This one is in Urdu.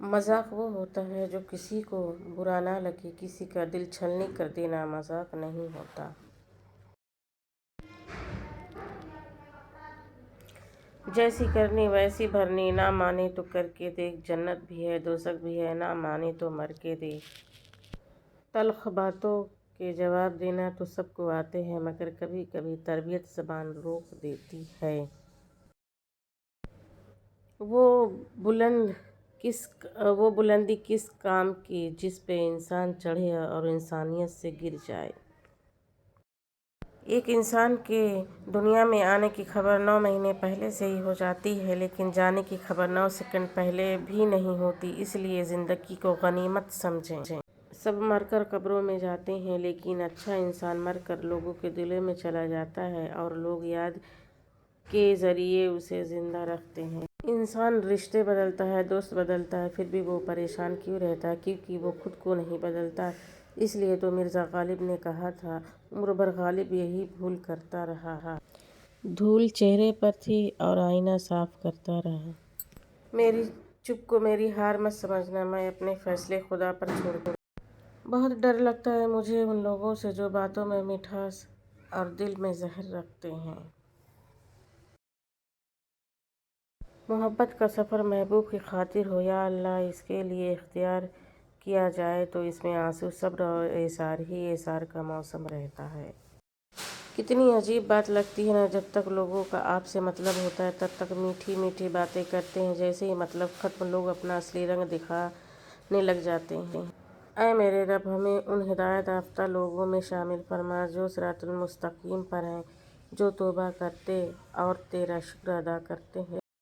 مذاق وہ ہوتا ہے جو کسی کو برا نہ لگے، کسی کا دل چھلنی کر دینا مذاق نہیں ہوتا۔ جیسی کرنی ویسی بھرنی، نہ مانے تو کر کے دیکھ، جنت بھی ہے دوزخ بھی ہے، نہ مانے تو مر کے دیکھ۔ تلخ باتوں کے جواب دینا تو سب کو آتے ہیں، مگر کبھی کبھی تربیت زبان روک دیتی ہے۔ وہ بلندی کس کام کی جس پہ انسان چڑھے اور انسانیت سے گر جائے۔ ایک انسان کے دنیا میں آنے کی خبر 9 مہینے پہلے سے ہی ہو جاتی ہے، لیکن جانے کی خبر 9 سیکنڈ پہلے بھی نہیں ہوتی، اس لیے زندگی کو غنیمت سمجھیں۔ سب مر کر قبروں میں جاتے ہیں، لیکن اچھا انسان مر کر لوگوں کے دلوں میں چلا جاتا ہے اور لوگ یاد کے ذریعے اسے زندہ رکھتے ہیں۔ انسان رشتے بدلتا ہے، دوست بدلتا ہے، پھر بھی وہ پریشان کیوں رہتا ہے؟ کیونکہ وہ خود کو نہیں بدلتا۔ اس لیے تو مرزا غالب نے کہا تھا، عمر بھر غالب یہی بھول کرتا رہا۔ دھول چہرے پر تھی اور آئینہ صاف کرتا رہا۔ میری چپ کو میری ہار مت سمجھنا، میں اپنے فیصلے خدا پر چھوڑتی ہوں۔ بہت ڈر لگتا ہے مجھے ان لوگوں سے جو باتوں میں مٹھاس اور دل میں زہر رکھتے ہیں۔ محبت کا سفر محبوب کی خاطر ہو یا اللہ اس کے لیے اختیار کیا جائے تو اس میں آنسو، صبر اور ایثار ہی ایثار کا موسم رہتا ہے۔ کتنی عجیب بات لگتی ہے نا، جب تک لوگوں کا آپ سے مطلب ہوتا ہے تب تک میٹھی میٹھی باتیں کرتے ہیں، جیسے ہی مطلب ختم لوگ اپنا اصلی رنگ دکھانے لگ جاتے ہیں۔ اے میرے رب، ہمیں ان ہدایت یافتہ لوگوں میں شامل فرما جو صراط المستقیم پر ہیں، جو توبہ کرتے اور تیرا شکر ادا کرتے ہیں۔